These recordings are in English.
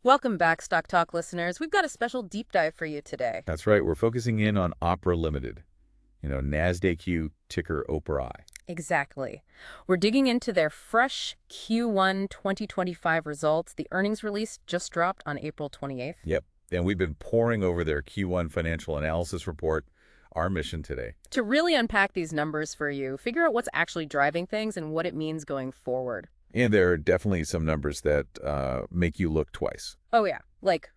Welcome back, Stock Talk listeners. We've got a special deep dive for you today. That's right. We're focusing in on OPRA Limited, NASDAQ ticker OPRA. Exactly. We're digging into their fresh Q1 2025 results. The earnings release just dropped on April 28th. Yep. And we've been poring over their Q1 financial analysis report. Our mission today. To really unpack these numbers for you, figure out what's actually driving things and what it means going forward. And there are definitely some numbers that make you look twice. Oh, yeah. Like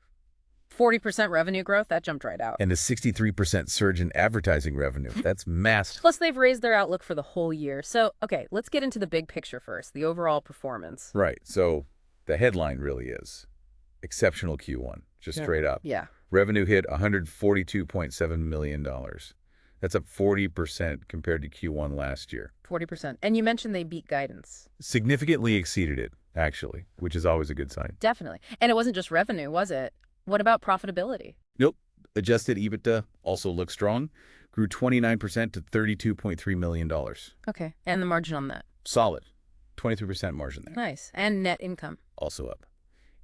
40% revenue growth, that jumped right out. And a 63% surge in advertising revenue. That's massive. Plus, they've raised their outlook for the whole year. So, okay, let's get into the big picture first, the overall performance. Right. So the headline really is exceptional Q1, just straight up. Yeah. Revenue hit $142.7 million. That's up 40% compared to Q1 last year. 40%. And you mentioned they beat guidance. Significantly exceeded it, actually, which is always a good sign. Definitely. And it wasn't just revenue, was it? What about profitability? Nope. Adjusted EBITDA also looks strong. Grew 29% to $32.3 million. Okay. And the margin on that? Solid. 23% margin there. Nice. And net income? Also up.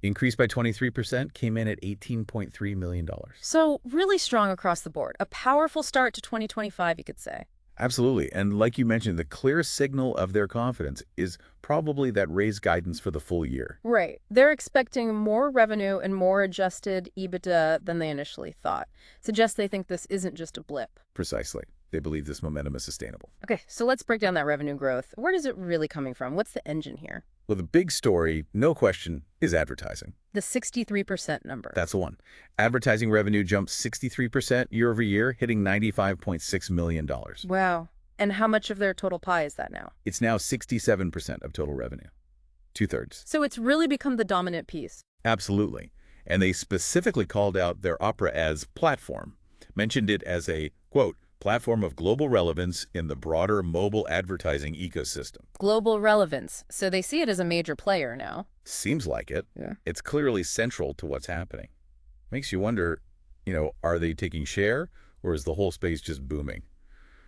Increased by 23%, came in at $18.3 million. So really strong across the board. A powerful start to 2025, you could say. Absolutely. And like you mentioned, the clear signal of their confidence is probably that raised guidance for the full year. Right. They're expecting more revenue and more adjusted EBITDA than they initially thought. Suggests they think this isn't just a blip. Precisely. They believe this momentum is sustainable. Okay, so let's break down that revenue growth. Where is it really coming from? What's the engine here? Well, the big story, no question, is advertising. The 63% number. That's the one. Advertising revenue jumped 63% year over year, hitting $95.6 million. Wow. And how much of their total pie is that now? It's now 67% of total revenue. 2/3. So it's really become the dominant piece. Absolutely. And they specifically called out their OPRA as platform, mentioned it as a, quote, platform of global relevance in the broader mobile advertising ecosystem. Global relevance. So they see it as a major player now. Seems like it. Yeah. It's clearly central to what's happening. Makes you wonder, are they taking share or is the whole space just booming?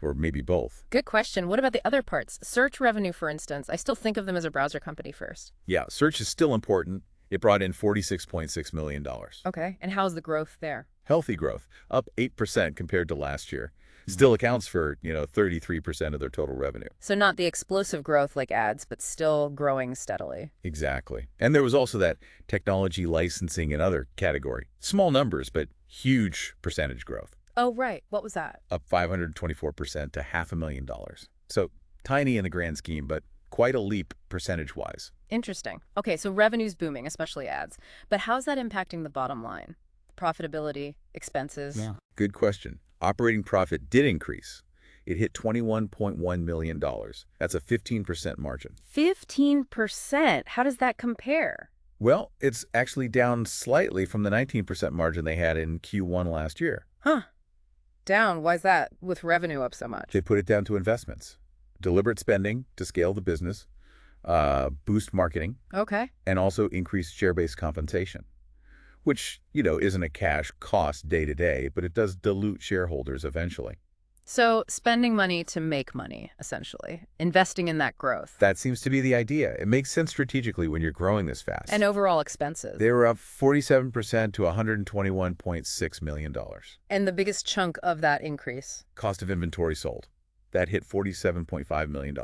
Or maybe both. Good question. What about the other parts? Search revenue, for instance. I still think of them as a browser company first. Yeah, search is still important. It brought in $46.6 million. Okay. And how's the growth there? Healthy growth, up 8% compared to last year. Still accounts for, 33% of their total revenue. So not the explosive growth like ads, but still growing steadily. Exactly. And there was also that technology licensing and other category. Small numbers, but huge percentage growth. Oh, right. What was that? Up 524% to $500,000. So tiny in the grand scheme, but quite a leap percentage-wise. Interesting. Okay, so revenue's booming, especially ads. But how's that impacting the bottom line? Profitability, expenses? Yeah. Good question. Operating profit did increase. It hit $21.1 million. That's a 15% margin. 15%? How does that compare? Well, it's actually down slightly from the 19% margin they had in Q1 last year. Huh. Down? Why's that, with revenue up so much? They put it down to investments. Deliberate spending to scale the business, boost marketing, Okay. and also increase share-based compensation, which, isn't a cash cost day to day, but it does dilute shareholders eventually. So spending money to make money, essentially. Investing in that growth. That seems to be the idea. It makes sense strategically when you're growing this fast. And overall expenses. They were up 47% to $121.6 million. And the biggest chunk of that increase? Cost of inventory sold. That hit $47.5 million,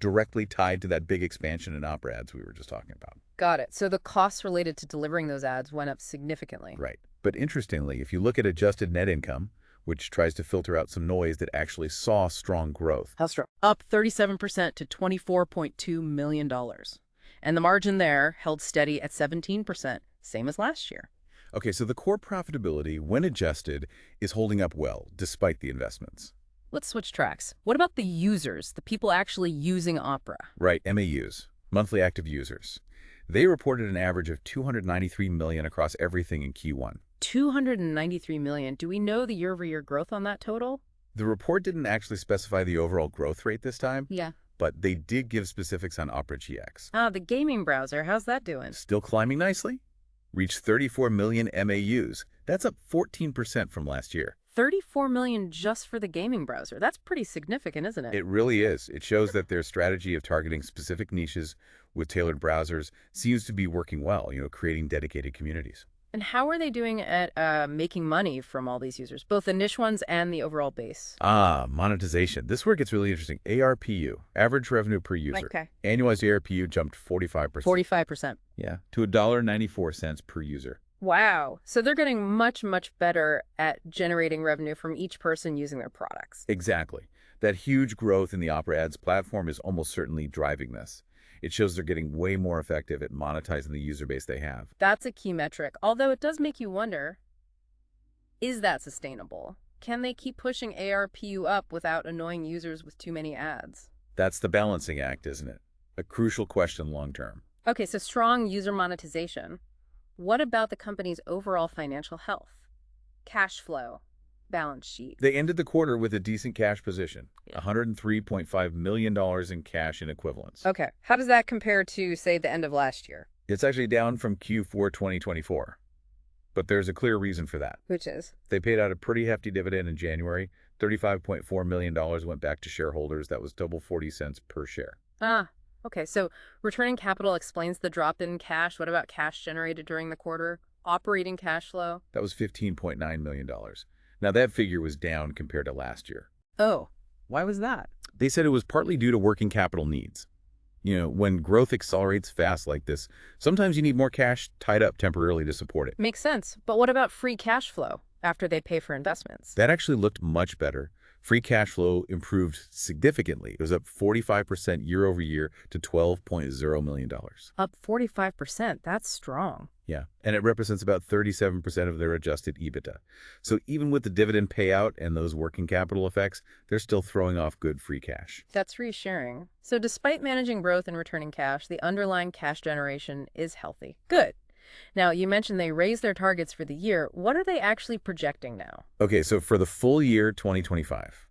directly tied to that big expansion in OPRA ads we were just talking about. Got it. So the costs related to delivering those ads went up significantly. Right. But interestingly, if you look at adjusted net income, which tries to filter out some noise that actually saw strong growth. How strong? Up 37% to $24.2 million. And the margin there held steady at 17%, same as last year. Okay, so the core profitability, when adjusted, is holding up well, despite the investments. Let's switch tracks. What about the users, the people actually using OPRA? Right, MAUs, monthly active users. They reported an average of 293 million across everything in Q1. 293 million. Do we know the year-over-year growth on that total? The report didn't actually specify the overall growth rate this time. Yeah. But they did give specifics on Opera GX. Ah, the gaming browser. How's that doing? Still climbing nicely. Reached 34 million MAUs. That's up 14% from last year. $34 million just for the gaming browser. That's pretty significant, isn't it? It really is. It shows that their strategy of targeting specific niches with tailored browsers seems to be working well, creating dedicated communities. And how are they doing at making money from all these users, both the niche ones and the overall base? Monetization. This is where it gets really interesting. ARPU, average revenue per user. Okay. Annualized ARPU jumped 45%. 45%. Yeah, to $1.94 per user. Wow. So they're getting much, much better at generating revenue from each person using their products. Exactly. That huge growth in the Opera Ads platform is almost certainly driving this. It shows they're getting way more effective at monetizing the user base they have. That's a key metric, although it does make you wonder, is that sustainable? Can they keep pushing ARPU up without annoying users with too many ads? That's the balancing act, isn't it? A crucial question long term. Okay, so strong user monetization. What about the company's overall financial health? Cash flow, balance sheet. They ended the quarter with a decent cash position, Yeah. $103.5 million in cash and equivalents. Okay, how does that compare to, say, the end of last year? It's actually down from Q4 2024. But there's a clear reason for that. Which is? They paid out a pretty hefty dividend in January. $35.4 million went back to shareholders. That was double 40 cents per share. Okay, so returning capital explains the drop in cash. What about cash generated during the quarter? Operating cash flow? That was $15.9 million. Now, that figure was down compared to last year. Oh, why was that? They said it was partly due to working capital needs. When growth accelerates fast like this, sometimes you need more cash tied up temporarily to support it. Makes sense. But what about free cash flow after they pay for investments? That actually looked much better. Free cash flow improved significantly. It was up 45% year over year to $12.0 million. Up 45%. That's strong. Yeah, and it represents about 37% of their adjusted EBITDA. So even with the dividend payout and those working capital effects, they're still throwing off good free cash. That's reassuring. So despite managing growth and returning cash, the underlying cash generation is healthy. Good. Now, you mentioned they raised their targets for the year. What are they actually projecting now? Okay, so for the full year 2025,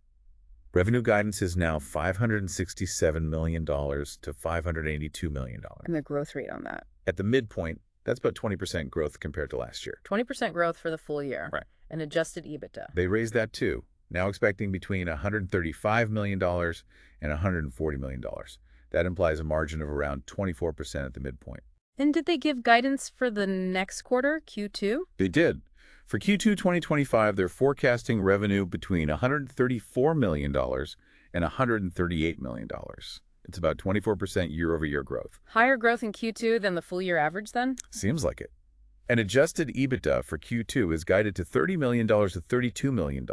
revenue guidance is now $567 million to $582 million. And the growth rate on that? At the midpoint, that's about 20% growth compared to last year. 20% growth for the full year. Right. And adjusted EBITDA. They raised that too, now expecting between $135 million and $140 million. That implies a margin of around 24% at the midpoint. And did they give guidance for the next quarter, Q2? They did. For Q2 2025, they're forecasting revenue between $134 million and $138 million. It's about 24% year-over-year growth. Higher growth in Q2 than the full year average then? Seems like it. And adjusted EBITDA for Q2 is guided to $30 million to $32 million,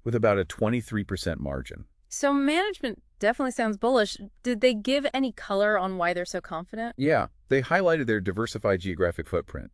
with about a 23% margin. So management definitely sounds bullish. Did they give any color on why they're so confident? Yeah, they highlighted their diversified geographic footprint.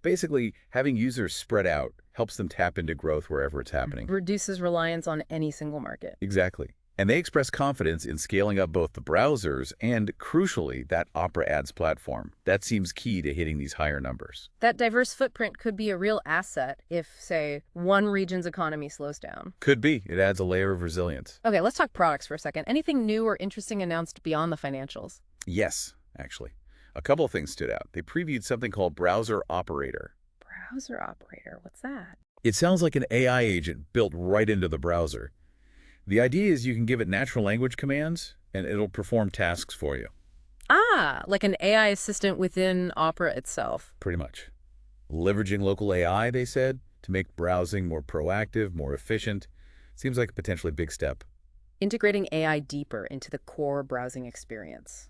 Basically, having users spread out helps them tap into growth wherever it's happening. Reduces reliance on any single market. Exactly. And they express confidence in scaling up both the browsers and, crucially, that Opera Ads platform. That seems key to hitting these higher numbers. That diverse footprint could be a real asset if, say, one region's economy slows down. Could be. It adds a layer of resilience. Okay, let's talk products for a second. Anything new or interesting announced beyond the financials? Yes, actually. A couple of things stood out. They previewed something called Browser Operator. Browser Operator, what's that? It sounds like an AI agent built right into the browser. The idea is you can give it natural language commands, and it'll perform tasks for you. Like an AI assistant within Opera itself. Pretty much. Leveraging local AI, they said, to make browsing more proactive, more efficient. Seems like a potentially big step. Integrating AI deeper into the core browsing experience.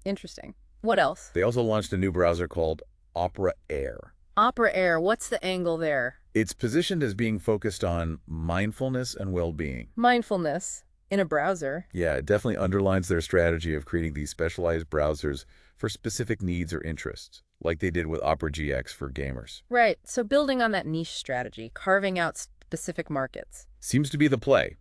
Interesting. What else? They also launched a new browser called Opera Air. Opera Air, what's the angle there? It's positioned as being focused on mindfulness and well-being. Mindfulness in a browser. Yeah, it definitely underlines their strategy of creating these specialized browsers for specific needs or interests, like they did with Opera GX for gamers. Right, so building on that niche strategy, carving out specific markets. Seems to be the play.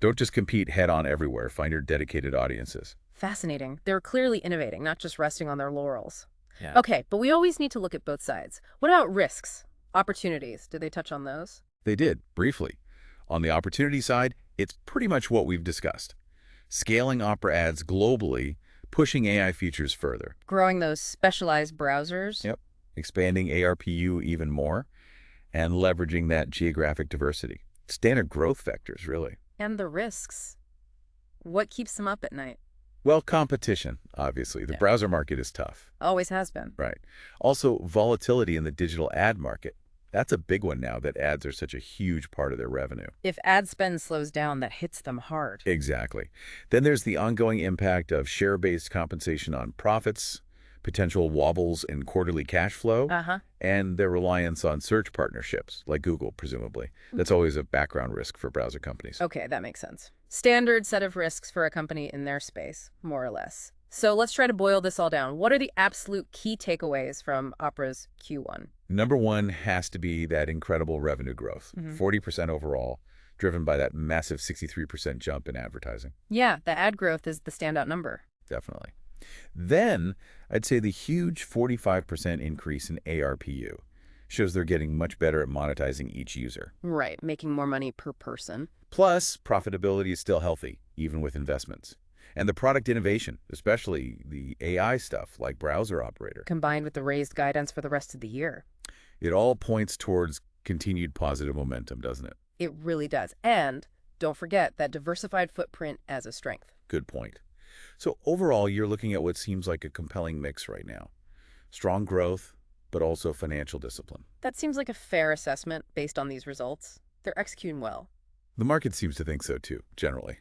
Don't just compete head-on everywhere. Find your dedicated audiences. Fascinating. They're clearly innovating, not just resting on their laurels. Yeah. Okay, but we always need to look at both sides. What about risks? Opportunities? Did they touch on those? They did, briefly. On the opportunity side, it's pretty much what we've discussed. Scaling Opera Ads globally, pushing AI features further. Growing those specialized browsers? Yep. Expanding ARPU even more. And leveraging that geographic diversity. Standard growth vectors, really. And the risks. What keeps them up at night? Well, competition, obviously. The Yeah. browser market is tough. Always has been. Right. Also, volatility in the digital ad market. That's a big one now that ads are such a huge part of their revenue. If ad spend slows down, that hits them hard. Exactly. Then there's the ongoing impact of share-based compensation on profits, potential wobbles in quarterly cash flow, Uh-huh. and their reliance on search partnerships, like Google, presumably. That's always a background risk for browser companies. Okay, that makes sense. Standard set of risks for a company in their space, more or less. So let's try to boil this all down. What are the absolute key takeaways from Opera's Q1? Number one has to be that incredible revenue growth, Mhm. 40% overall, driven by that massive 63% jump in advertising. Yeah, the ad growth is the standout number. Definitely. Then I'd say the huge 45% increase in ARPU shows they're getting much better at monetizing each user. Right, making more money per person. Plus, profitability is still healthy, even with investments. And the product innovation, especially the AI stuff like Browser Operator, Combined with the raised guidance for the rest of the year. it all points towards continued positive momentum, doesn't it? It really does. And don't forget that diversified footprint as a strength. Good point. So overall, you're looking at what seems like a compelling mix right now. Strong growth, but also financial discipline. That seems like a fair assessment based on these results. They're executing well. The market seems to think so too, generally.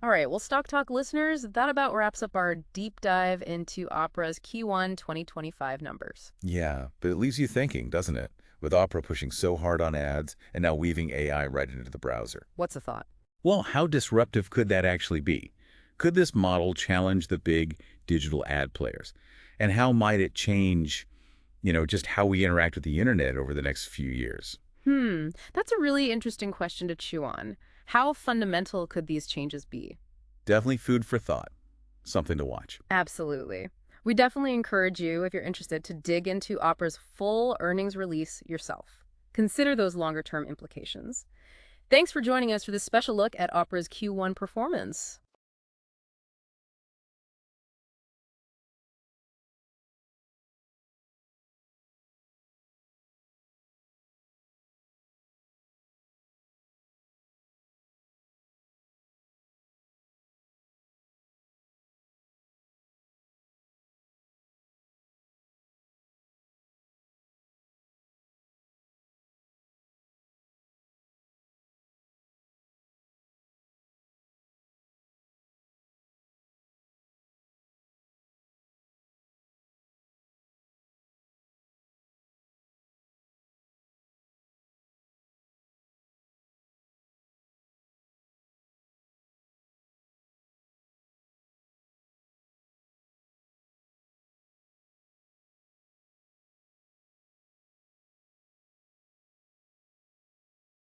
All right, well, Stock Talk listeners, that about wraps up our deep dive into Opera's Q1 2025 numbers. Yeah, but it leaves you thinking, doesn't it? With Opera pushing so hard on ads and now weaving AI right into the browser. What's a thought? Well, how disruptive could that actually be? Could this model challenge the big digital ad players? And how might it change, just how we interact with the internet over the next few years? That's a really interesting question to chew on. How fundamental could these changes be? Definitely food for thought. Something to watch. Absolutely. We definitely encourage you, if you're interested, to dig into Opera's full earnings release yourself. Consider those longer-term implications. Thanks for joining us for this special look at Opera's Q1 performance.